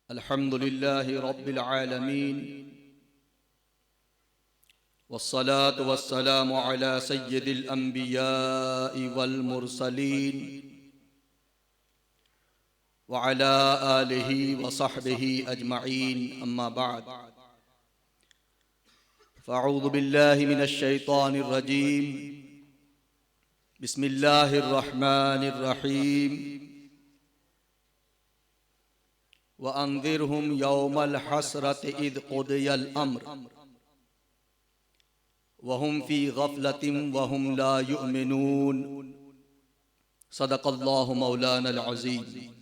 Alhamdulillahi Rabbil Alameen, wassalatu wassalamu ala sayyidil anbiya'i wal mursaleen wa ala alihi wa sahbihi ajma'een, amma ba'd. Fa'udhu billahi minash shaitanir rajeem. Bismillahir rahmanir rahim. وأنذرهم يوم الحسرة إذ قضي الأمر وهم في غفلة وهم لا يؤمنون. صدق الله مولانا العظيم.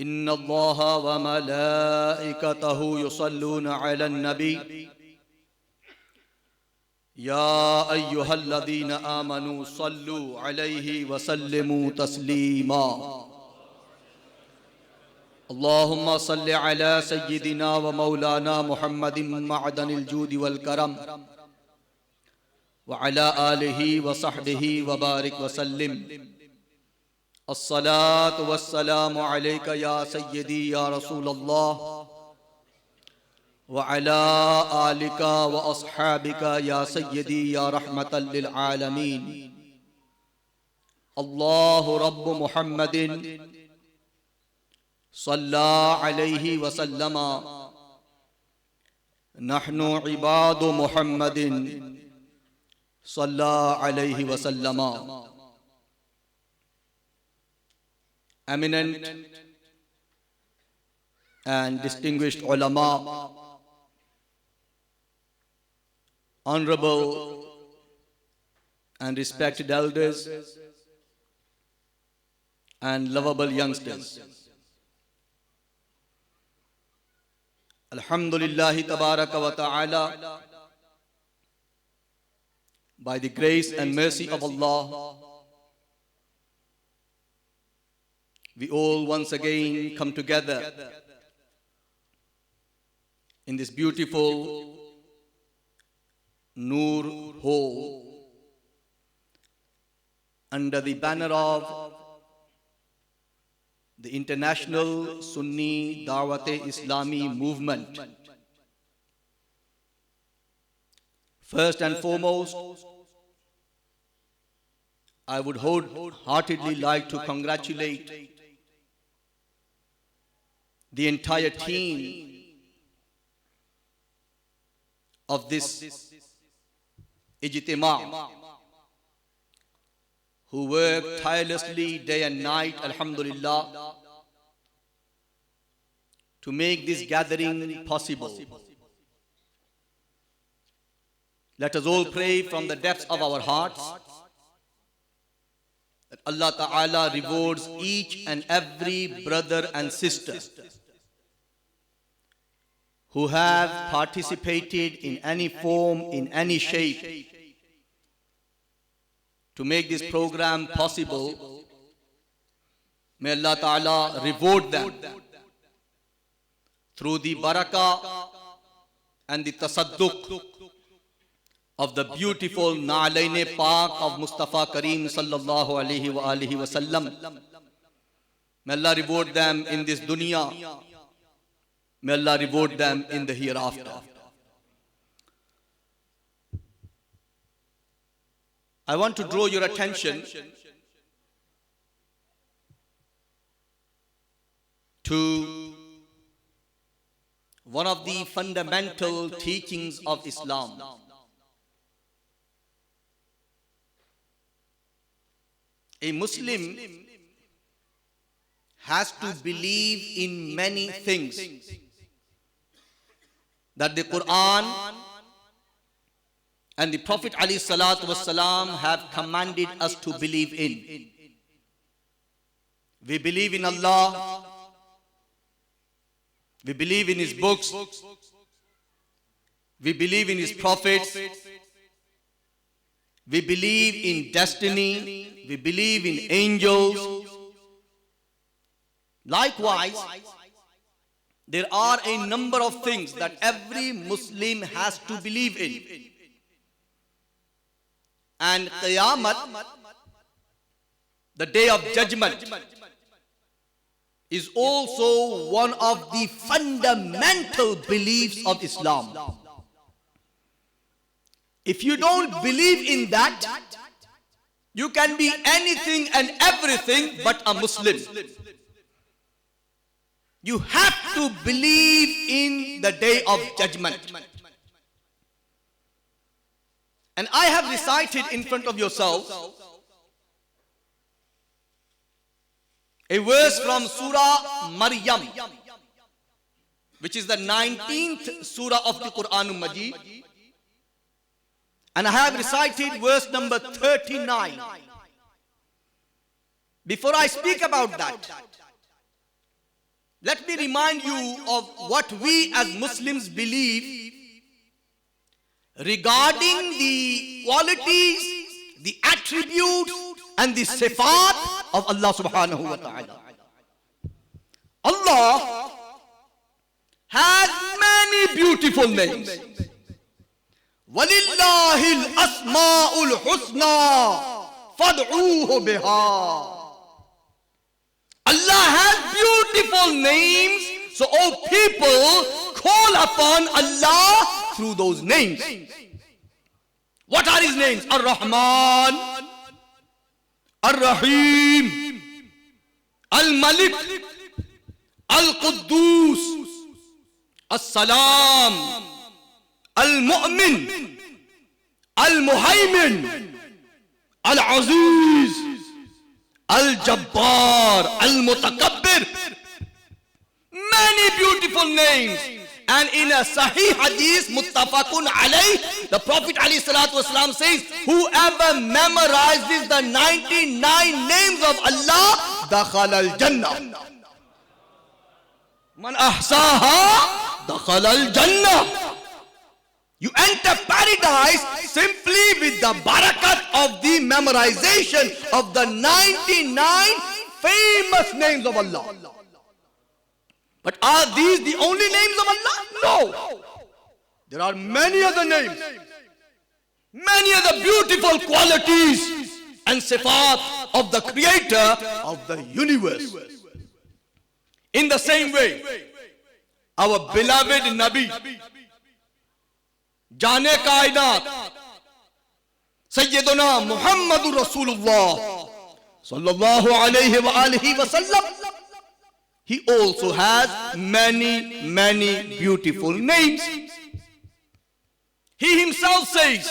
إن الله وملائكته يصلون على النبي يا أيها الذين آمنوا صلوا عليه وسلموا تسليما. اللهم صل على سيدنا ومولانا محمد معدن الجود والكرم وعلى آله وصحبه وبارك وسلم. الصلاة والسلام عليك يا سيدي يا رسول الله وعلى آلك وأصحابك يا سيدي يا رحمة للعالمين. الله رب محمد صلى عليه وسلم. نحن عباد محمد صلى عليه وسلم. Eminent and distinguished ulama, honorable and respected elders, and lovable youngsters. Alhamdulillahi tabaraka wa ta'ala, by the grace and mercy of Allah, we all once again come together in this beautiful Noor Hall under the banner of the International Sunni Dawat-e-Islami movement. First and foremost, I would wholeheartedly like to congratulate the entire team of this Ijtima, who work tirelessly day and night, alhamdulillah, to make this gathering possible. Let us all pray from the depths of our hearts that Allah Ta'ala rewards each and every brother and sister who have participated in any form, in any shape, to make this program possible. May Allah Ta'ala reward them through the barakah and the tasadduq of the beautiful Na'alain Pak of Mustafa Kareem sallallahu alaihi wa alihi wasallam. May Allah reward them in this dunya. May Allah reward them in the hereafter. I want to draw your attention to one of the fundamental teachings of Islam. A Muslim has to believe in many things that the Quran and the Prophet ﷺ have commanded us to believe in. We believe in Allah, we believe in His books, we believe in His prophets, we believe in destiny, we believe in angels. Likewise, there are a number of things that every Muslim has to believe in. And Qiyamah, the Day of Judgment, is also one of the fundamental beliefs of Islam. If you don't believe in that, you can be anything and everything but a Muslim. You have to believe in the Day of Judgment. And I have recited in front of yourselves a verse from Surah Maryam, which is the 19th Surah of the Quran Majid. And I have recited verse number 39. Before I speak about that, let me remind you of what we as Muslims believe regarding the qualities, the attributes, and the sifat of Allah subhanahu wa ta'ala. Allah has many beautiful names. وَلِلَّهِ الْأَسْمَاءُ الْحُسْنَى فَادْعُوهُ بِهَا. Allah has beautiful names, so all people call upon Allah through those names. What are his names? Ar-Rahman, Ar-Rahim, Al-Malik, Al-Quddus, As-Salam, Al-Mu'min, Al-Muhaymin, Al-Aziz, Al-Jabbar, Al-Mutakabbir. Many beautiful names. And in a Sahih Hadith, Muttafaqun alayh, the Prophet ﷺ says, whoever memorizes the 99 names of Allah, dakhala al-Jannah. Man ahsaha, dakhala al-Jannah. You enter paradise simply with the barakat of the memorization of the 99 famous names of Allah. But are these the only names of Allah? No. There are many other names, many other beautiful qualities and sifat of the Creator of the universe. In the same way, our beloved Nabi, Jane Kainat, Sayyiduna Muhammadur Rasulullah sallallahu alayhi wa alihi wa sallam, he also has many beautiful names. He himself says,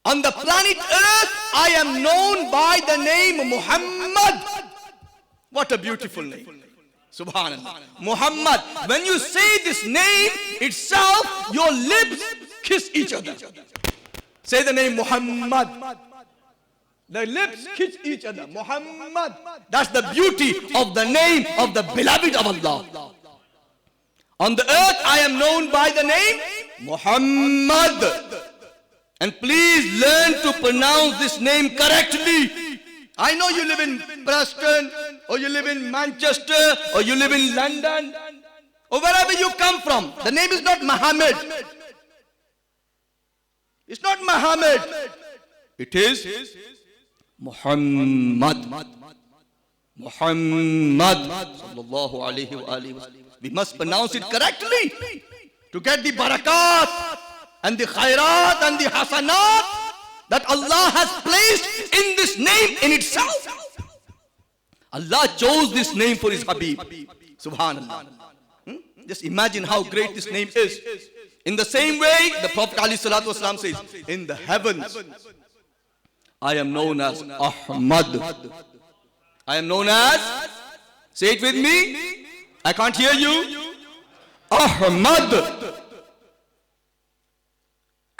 on the planet Earth, I am known by the name Muhammad. What a beautiful name. Subhanallah. Muhammad. When you say this name itself, your lips kiss each other. Say the name Muhammad. The lips kiss each other. Muhammad. That's the beauty of the name of the beloved of Allah. On the earth, I am known by the name Muhammad. And please learn to pronounce this name correctly. I know you live in Preston, or you live in Manchester, or you live in London, or wherever you come from. The name is not Muhammad. It's not Muhammad. It is Muhammad. Muhammad sallallahu alayhi wa alihi wa sallam. We must pronounce it correctly to get the barakat and the khairat and the hasanat that Allah has placed in this name in itself. Allah chose this name for his Habib. Subhanallah. Just imagine how great this name is. In the same way, the Prophet ﷺ says, in the heavens, I am known as Ahmad. I am known as, say it with me, I can't hear you, Ahmad.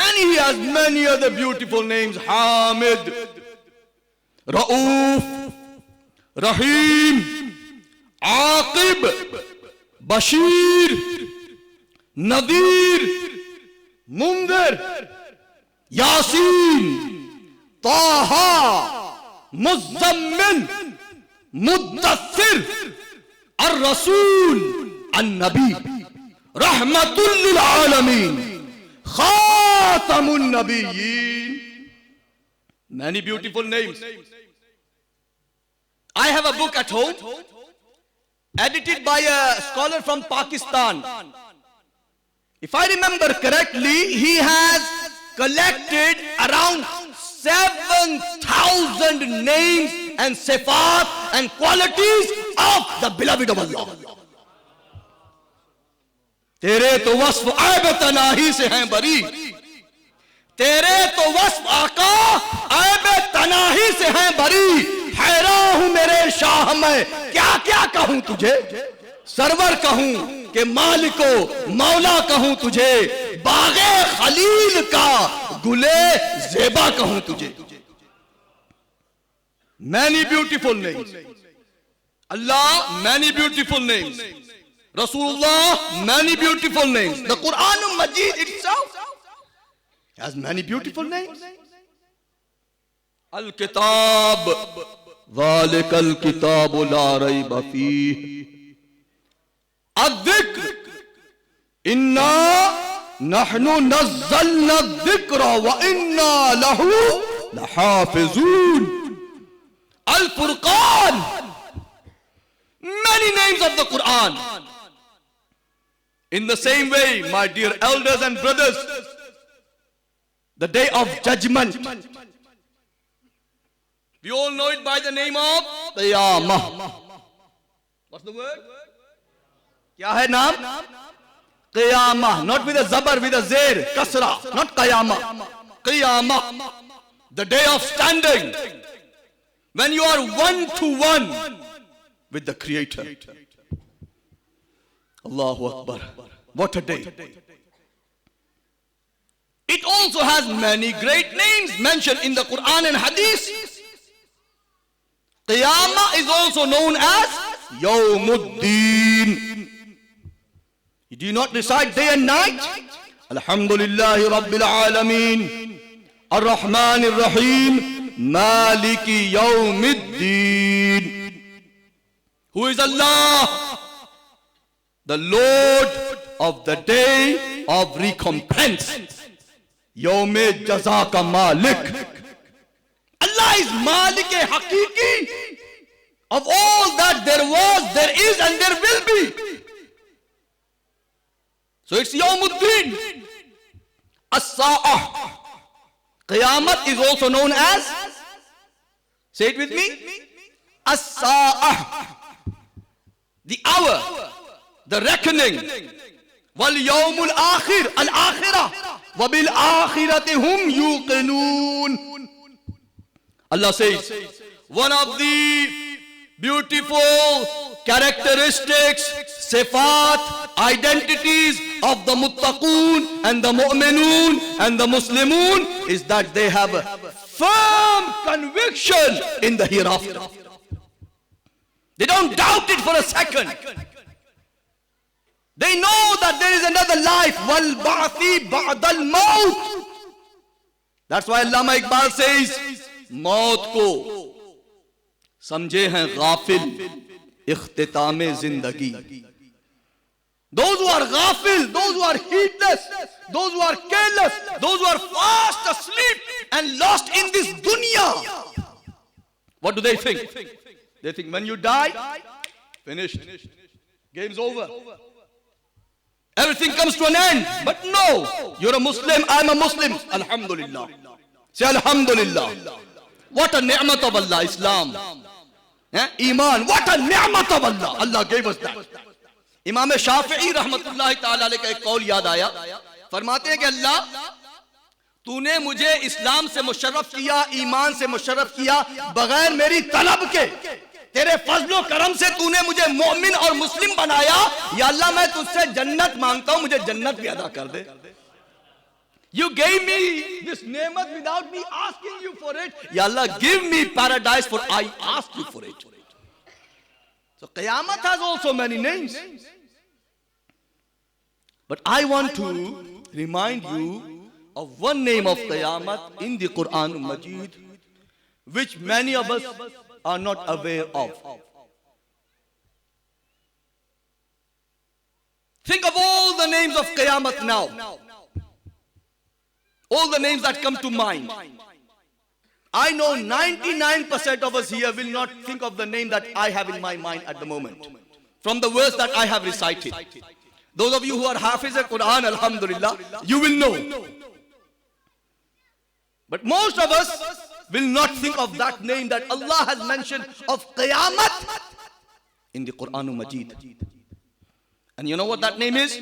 And he has many other beautiful names, Hamid, Rauf, Rahim, Aqib, Bashir, Nadir, Mundir, Yasin, Taha, Muzzammil, Muddathir, Ar-Rasul, An-Nabi, Rahmatul lil Alameen, Khatamun Nabiyyin. Many beautiful names. I have a book at home, edited by a scholar from Pakistan. If I remember correctly, he has collected around 7,000 names and sifat and qualities of the beloved of Allah. तेरे तो वस्फ ऐब तनाही से हैं बरी, तेरे तो वस्फ आका ऐब तनाही से हैं बरी। हैरान हूं मेरे शाह मैं क्या क्या कहूं तुझे, सरवर कहूं कि मालिको मौला कहूं तुझे, बागे खलील का गुले ज़ेबा कहूं तुझे। Many beautiful names. Allah, many beautiful names. Rasulullah, many beautiful names. The Quran Majid itself has many beautiful names. Al-Kitab, ذَلِكَ الْكِتَابُ لَا رَيْبَ فِيهِ. Ad-Dhikr, Inna nahnu nazzalna ad-dhikra wa inna lahu lahafizun. Al-Furqan, many names of the Quran. In the same way, my dear elders and brothers, the day of judgment, we all know it by the name of Qiyamah. What's the word? Kya hai naam? Qiyamah. Not with a zabar, with a zer, kasra. Not Qiyamah. Qiyamah. The day of standing, when you are one to one with the Creator. Allahu Akbar. What a day. It also has many great names mentioned in the Quran and Hadith. Qiyamah is also known as Yawmuddin. Do you not recite day and night? Alhamdulillahi Rabbil Alameen, Ar-Rahman Ar-Rahim, Maliki Yawmiddin. Who is Allah? The Lord of the day of recompense. Yawme Jazaka Malik. Allah is Malik Hakiki of all that there was, there is, and there will be. So it's Yawmuddin. As-Sa'ah. Qiyamat is also known as, say it with me, As-Sa'ah. The hour, the reckoning. Wal Yawmul Akhir, Al-Akhirah. Wa bil Akhirati hum yuqinun. Allah says, one of the beautiful characteristics, sifat, identities of the muttaqoon and the mu'minun and the muslimun is that they have a firm conviction in the hereafter. They don't doubt it for a second. They know that there is another life. Wal ba'thi ba'dal maut. That's why Allama Iqbal says, मौत को समझे हैं गाफिल इख्तितामे जिंदगी. Those who are ghafil, those who are heedless, those who are careless, those who are fast asleep and lost in this dunya, what do they think? They think when you die, finished, game's over, everything comes to an end. But no, you're a Muslim, I'm a Muslim. Alhamdulillah. Say Alhamdulillah. What a ni'mat of Allah, Islam. Iman, what a ni'mat of Allah. Allah gave us that. इमाम शाफिई रहमतुल्लाह ताला अलैह का एक कौल याद आया. फरमाते हैं कि अल्लाह तूने मुझे इस्लाम से मुशर्रफ किया, ईमान से मुशर्रफ किया, बगैर मेरी तलब के तेरे फजलो करम से तूने मुझे मोमिन और मुस्लिम बनाया. या अल्लाह मैं तुझसे जन्नत मांगता हूं, मुझे जन्नत भी अदा कर दे. You gave me this nemat without me asking you for it. Ya Allah, give me paradise for I asked you for it. So Qiyamah has also many names. But I want to remind you of one name of Qiyamah in the Quran Majid, which many of us are not aware of. Think of all the names of Qiyamah now. All the names that come to mind. I know 99% of us here will not think of the name that I have in my mind at the moment, from the verse that I have recited. Those of you who are Hafiz al-Quran, alhamdulillah, you will know. But most of us will not think of that name that Allah has mentioned of Qiyamat in the Quran Majid. And you know what that name is?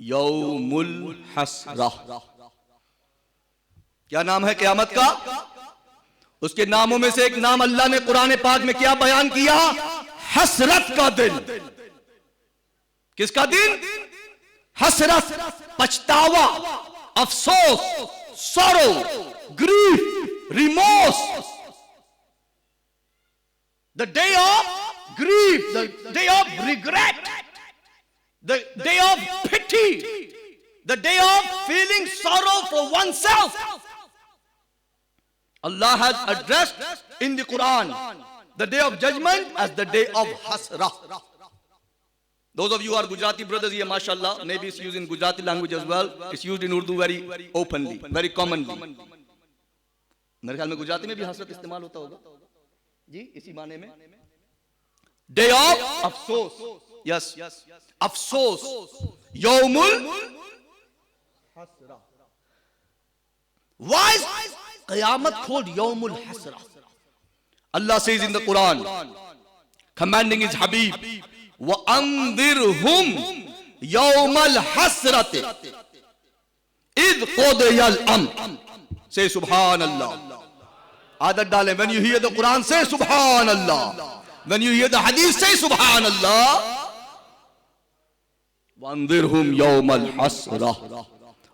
Yawmul Hasrah. क्या नाम है क़यामत का? उसके नामों में से एक नाम अल्लाह ने कुरान पाक में क्या बयान किया? हसरत का दिन। किसका दिन? हसरत, पछतावा, अफसोस, sorrow, grief, remorse. The day of grief, the day of regret, the day of pity, the day of feeling sorrow for oneself. Allah has addressed in the Quran the day of judgment as the day of hasrah. Those of you who are Gujarati brothers here, mashallah, maybe it's used in Gujarati language as well. It's used in Urdu very openly, very commonly. मेरे ख्याल में गुजराती में भी हसरत इस्तेमाल होता होगा जी, इसी माने में. Day of अफसोस. Yes, अफसोस. यौमुल hasrah. Why is Qiyamah called Yawmul Hasrah? Allah says in the Quran, commanding his Habib, وَأَنذِرْهُمْ يَوْمَ الْحَسْرَةِ إِذْ قُضِيَ الْأَمْرُ. Say Subhanallah. Adat dale. When you hear the Quran, say Subhanallah. When you hear the Hadith, say Subhanallah. وَأَنذِرْهُمْ يَوْمَ الْحَسْرَةِ.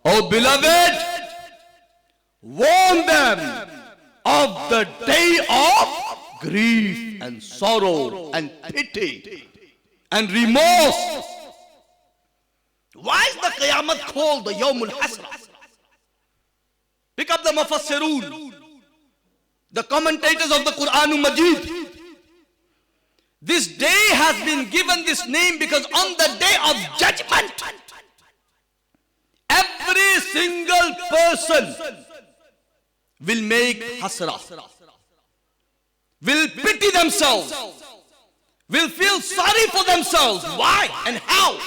Oh beloved, warn them of the day of grief and sorrow and pity and remorse. Why is the Qiyamah called the Yawmul Hasrah? Pick up the Mufassirun, the commentators of the Quran Majid. This day has been given this name because on the day of judgment, every single person will make hasrah, will pity themselves, will feel sorry for themselves. Why and how?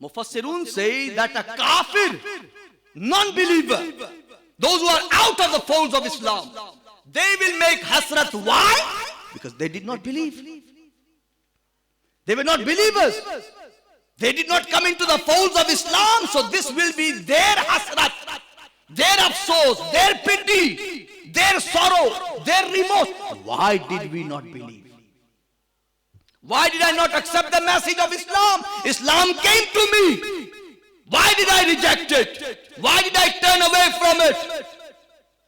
Mufassirun say that a kafir, non-believer, those who are out of the folds of Islam, they will make hasrat. Why? Because they did not believe. They were not believers. They did not come into the folds of Islam. So this will be their hasrat, their afsos, their pity, their sorrow, their remorse. Why did we not believe? Why did I not accept the message of Islam? Islam came to me. Why did I reject it? Why did I turn away from it?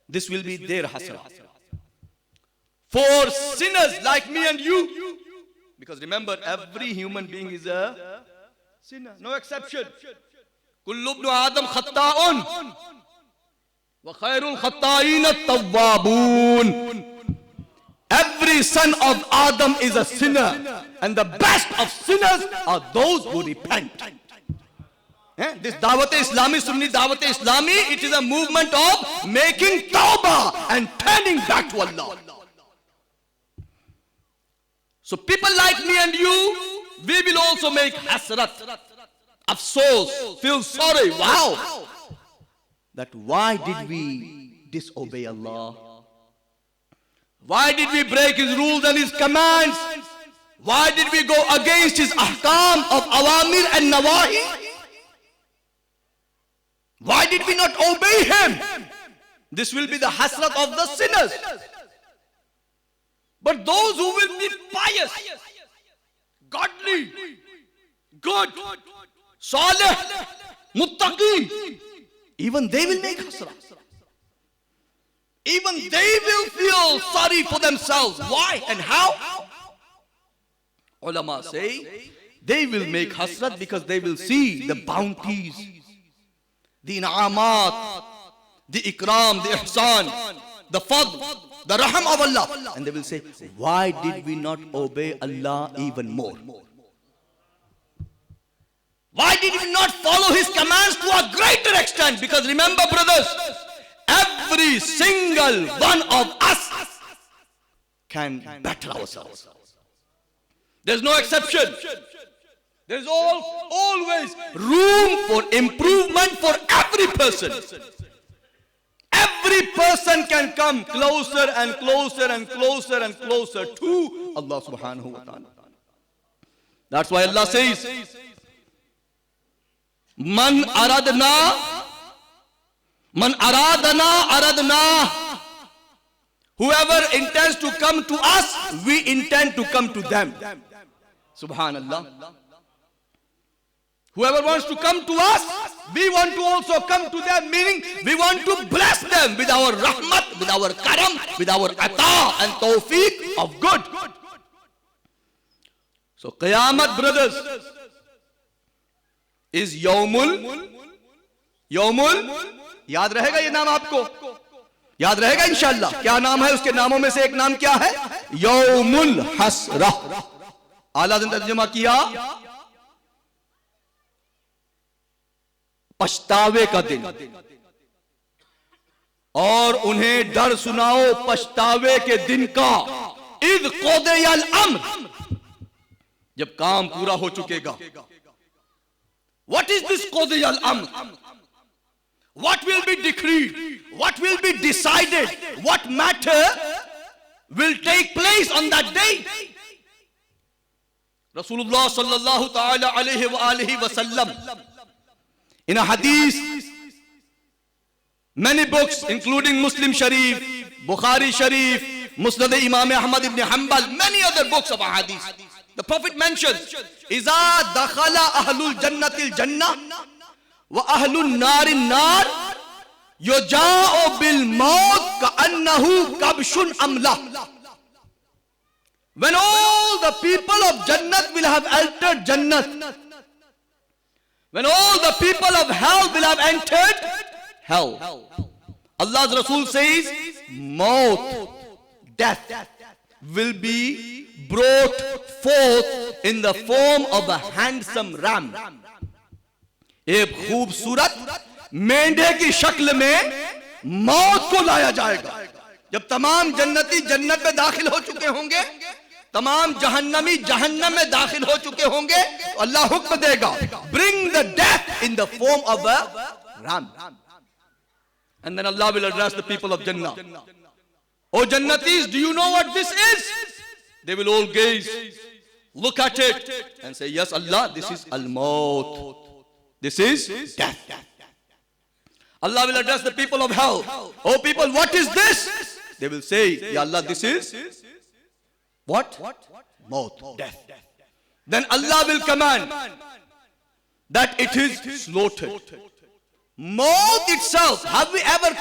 This will be their hasrat. For sinners like me and you, because remember, every human being is a sinner, no exception. Kullu ibn Adam khatta'un wa khairul khatta'in at-tawwabun. Every son of Adam is a sinner, and the best of sinners are those who repent. This Dawat-e-Islami, Sunni Dawat-e-Islami, it is a movement of making tawbah and turning back to Allah. So people like me and you, we will also make hasrat, afsos, feel sorry. Wow! That why did we disobey Allah? Why did we break His rules and His commands? Why did we go against His ahkam of awamir and nawahi? Why did we not obey Him? This will be the hasrat of the sinners. But those who will be pious, godly, good, salih, muttaqi, even they will make hasrah. Even they will feel sorry for themselves. Why and how? Ulama say they will make hasrat because they will see the bounties, the in'amat, the ikram, the ihsan, the fadl, the raham of Allah. And they will say, why did we not obey Allah even more? Why did we not follow his commands to a greater extent? Because remember, brothers, every single one of us can better ourselves. There's no exception. There's always room for improvement for every person. Every person can come closer and closer and closer and closer to Allah subhanahu wa ta'ala. That's why Allah says, Man aradna. Whoever intends to come to us, we intend to come to them. Subhanallah. Whoever wants to come to us, we want to also come to them, meaning we want to bless them with our rahmat, with our karam, with our ata and tawfiq of good. So Qiyamat, brothers, is Yawmul, याद रहेगा ये नाम आपको? याद रहेगा इंशाअल्लाह? क्या नाम है उसके नामों में से एक नाम क्या है? यौमुल हसरा। आला ने तर्जुमा किया पछतावे का दिन, और उन्हें डर सुनाओ पछतावे के दिन का। इद क़ुदियल अम्र, जब काम पूरा हो चुकेगा। What is this क़ुदियल अम्र? What will be decreed? What will be decided? What matter will take place on that day? Rasulullah sallallahu ta'ala alayhi wa alihi wa sallam, in a hadith, many books including Muslim Sharif, Bukhari Sharif, Musnad Imam Ahmad ibn Hanbal, many other books of hadith, the Prophet mentions, Iza dakhala ahlul jannatil jannah wa ahlun narin nar yuja'u bil maut ka'annahu kabshun amla. When all the people of Jannat will have entered Jannat, when all the people of hell will have entered hell, Allah's Rasul says, maut, death, will be brought forth in the form of a handsome ram. एक खूबसूरत मेंढे की शक्ल में मौत को लाया जाएगा। जब तमाम जन्नती जन्नत में दाखिल हो चुके होंगे, तमाम जहन्नमी जहन्नम में दाखिल हो चुके होंगे, तो अल्लाह हुक्म देगा, bring the death in the form of a ram. And then Allah will address the people of Jannah. Oh Jannatis, do you know what this is? They will all gaze, look at it and say, yes Allah, this is al-maut. This is death. Allah will address the people of hell. Oh people, what is this? They will say, Ya Allah, this is what? Maut, death. Then Allah will command that it is slaughtered. Maut itself, have we ever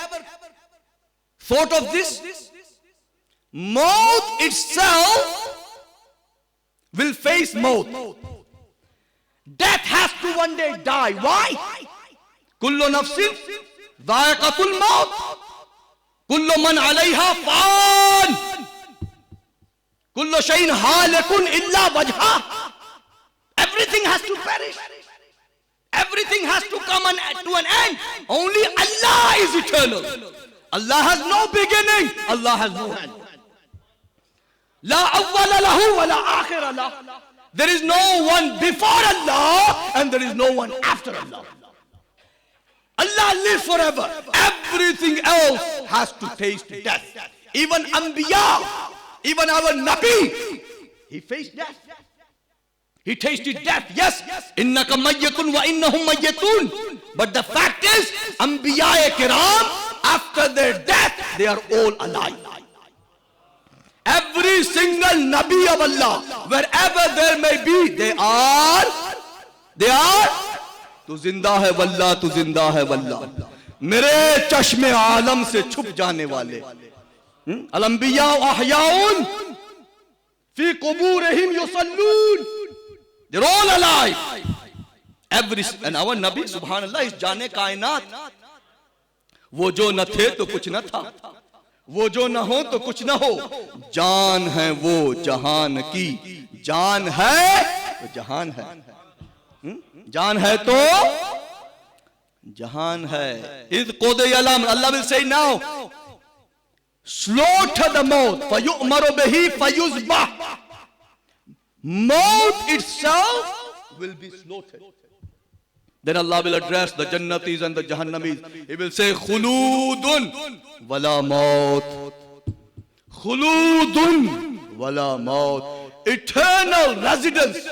thought of this? Maut itself will face maut. Death has to one day die. Why? Kullu nafsin dha'iqatul maut. Kullu man alayha fan. Kullu shay'in halikun illa wajha. Everything has to perish. Everything has to come to an end. Only Allah is eternal. Allah has no beginning. Allah has no end. La awwala lahu wa la akhira lahu. There is no one before Allah and there is no one after Allah. Allah lives forever. Everything else has to taste death. Even Anbiya, even our Nabi, he faced death. He tasted death. Yes, innaka mayyatun wa innahum mayyatun. But the fact is, Anbiya Kiram, after their death, they are all alive. Every single Nabi of Allah, wherever there may be, they are tu zinda hai wallah, tu zinda hai wallah. Mere chashme alam se chup jane wale. Al-anbiya ahyaun fi quburihim yusallun. They're all alive. And our Nabi, subhanallah, is jane kainat. वो जो न थे तो कुछ न था, वो जो न हो तो कुछ न हो, जान है वो जहान की, जान है तो जहान है, जान है तो जहान है. इद क़ुदियल अम्र, Allah will say now, slaughter the maut, fayu'maru bihi fayuzbah. Maut itself will be slaughtered. Then Allah will address the Jannatis and the Jahannamis. He will say, khuludun wala maut. Khuludun wala maut. Eternal residence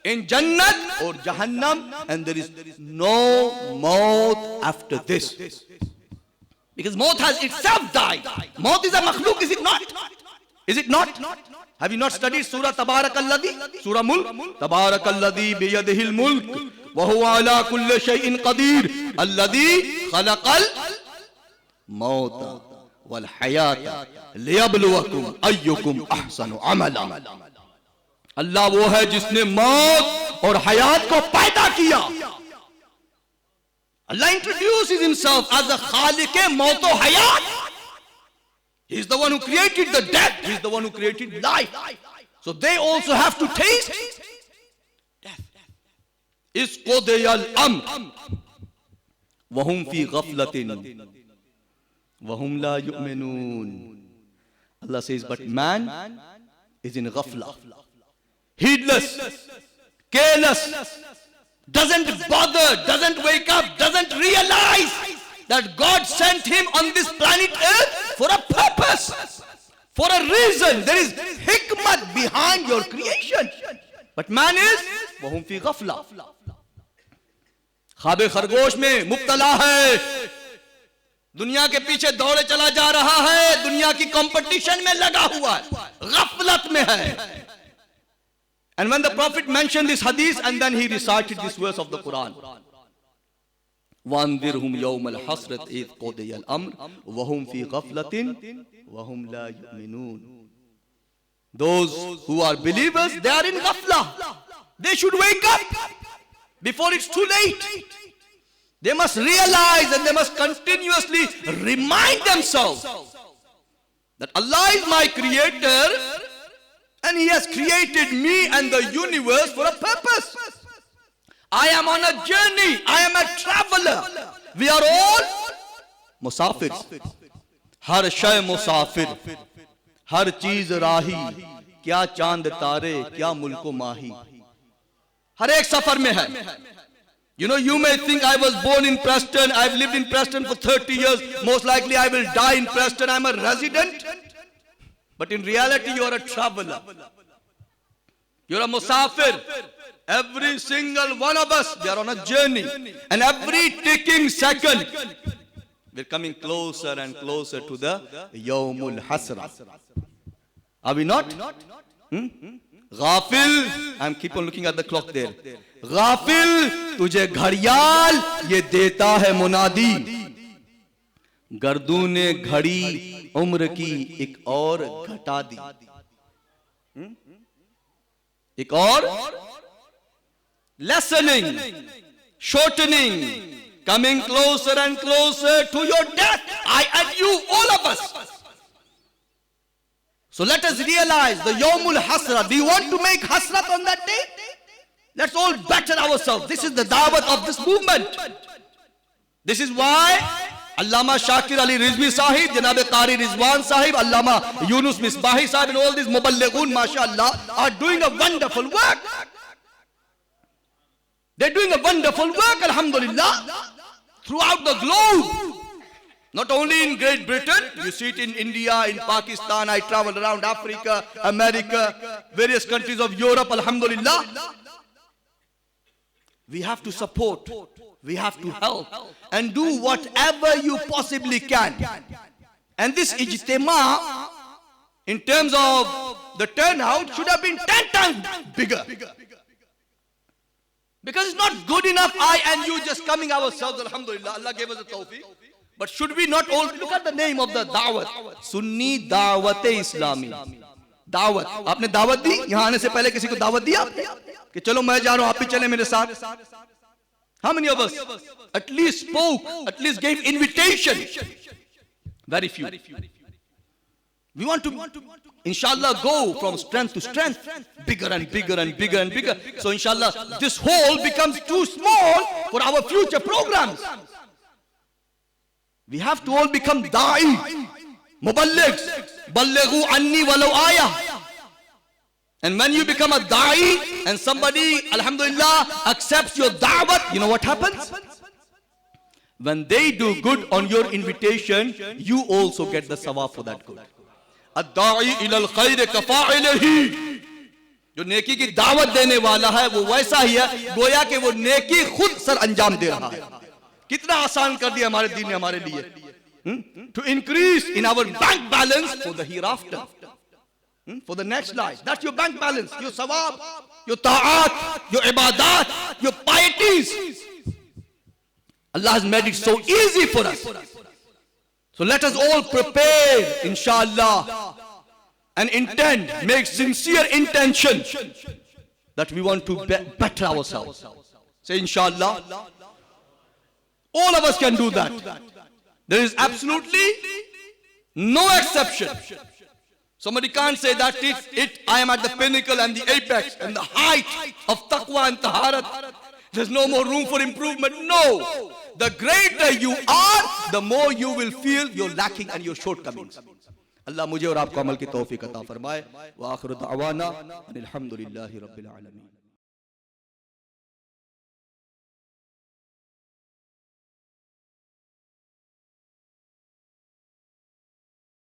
in Jannat or Jahannam, and there is no maut after this. Because maut has itself died. Maut is a makhluk, is it not? Is it not? Have you not studied Surah Tabarakalladhi? Surah Mulk? Tabarakalladhi biyadihil mulk wa huwa ala kulli shay'in qadir alladhi khalaqal mauta wal hayata liyabluwakum ayyukum ahsanu amala. अल्लाह वो है जिसने मौत और हयात को पैदा किया. Allah introduces himself as the Khaliq maut wa hayat. He is the one who created the death. He is the one who created life. So they also have to taste death. Is qudiyal amr wa hum fi ghaflatin wa hum la yu'minun. Allah says, but man is in ghafla, heedless, careless, doesn't bother, doesn't wake up, doesn't realize that God sent him on this planet Earth for a purpose, for a reason. There is hikmat behind your creation. But man is वहुम फी गफला, ख्वाबे खरगोश में मुब्तला है, दुनिया के पीछे दौड़े चला जा रहा है, दुनिया की कंपटीशन में लगा हुआ है, गफलत में है. And when the Prophet mentioned this hadith, and then he recited this verse of the Quran, وَانذِرْهُمْ يَوْمَ الْحَسْرَةِ إِذْ قُضِيَ الْأَمْرُ وَهُمْ فِي غَفْلَةٍ وَهُمْ لَا يُؤْمِنُونَ. Those who are believers, they are in ghafla. They should wake up before it's too late. They must realize and they must continuously remind themselves that Allah is my creator and He has created me and the universe for a purpose. I am on a journey. I am a traveler. We are all musafir. Har shay musafir. Har cheez rahi. Kya chand tare, kya mulko mahi. Har ek safar mein hai. You know, you may think I was born in Preston, I've lived in Preston for 30 years, most likely I will die in Preston, I'm a resident. But in reality, you are a traveler. You're a musafir. Every single one of us, we are on a journey. And every ticking second, we're coming closer and closer to the Yawmul Hasra. Are we not? Ghafil, I'm keep on looking at the clock there. Ghafil, तुझे घड़ियाल ये देता है मुनादी. गर्दूने घड़ी उम्र की एक और घटा दी. एक और lessening, shortening, coming closer and closer to your death. I and you, all of us. So let us realize the Yawmul Hasra. Do you want to make hasrat on that day? Let's all better ourselves. This is the da'wat of this movement. This is why Allama Shakir Ali Rizvi Sahib, Janab Qari Rizwan Sahib, Allama Yunus Misbahi Sahib, and all these Muballighun, mashallah, are doing a wonderful work. They're doing a wonderful work, alhamdulillah, throughout the globe. Not only in Great Britain, you see it in India, in Pakistan, I travel around Africa, America, various countries of Europe, alhamdulillah. We have to support, we have to help, and do whatever you possibly can. And this ijtima, in terms of the turnout, should have been 10 times bigger. Because it's not good enough I and you just coming ourselves, alhamdulillah, Allah gave us the tawfiq. But should we not all look at the name of the da'wat? Sunni Da'wat-e-Islami. Da'wat. आपने दावत दी? यहाँ आने से पहले किसी को दावत दिया आपने? कि चलो मैं जा रहा हूँ, आप भी चले मेरे साथ. How many of us at least spoke, at least gave invitation? Very few. We want to, inshallah, go from strength to strength, bigger and bigger and bigger and bigger. So inshallah, this hole becomes too small for our future programs. We have to all become da'i, muballighs, ballighu anni walau ayah. And when you become a da'i and somebody, alhamdulillah, accepts your da'wat, you know what happens? When they do good on your invitation, you also get the sawab for that good. ad-da'i ila al-khayr kafa'ilihi, जो नेकी की दावत देने वाला है वो वैसा ही है गोया कि वो नेकी खुद सर अंजाम दे रहा है. कितना आसान कर दिया हमारे दीन ने हमारे लिए. To increase in our bank balance for the hereafter, for the next life. That's your bank balance, your sawab, your ta'at, your ibadat, your pieties. Allah has made it so easy for us. So let us all prepare, inshallah, and intend, make sincere intention that we want to better ourselves. Say inshallah. All of us can do that. There is absolutely no exception. Somebody can't say that I am at the pinnacle and the apex and the height of taqwa and taharat. There's no more room for improvement. No. The greater you are, the more you will feel your lacking and your shortcomings. Allah मुझे और आपको अमल की तौफीक अता फरमाए. व आखिर दअवाना अनिल हम्दुलिल्लाहि रब्बिल आलमीन.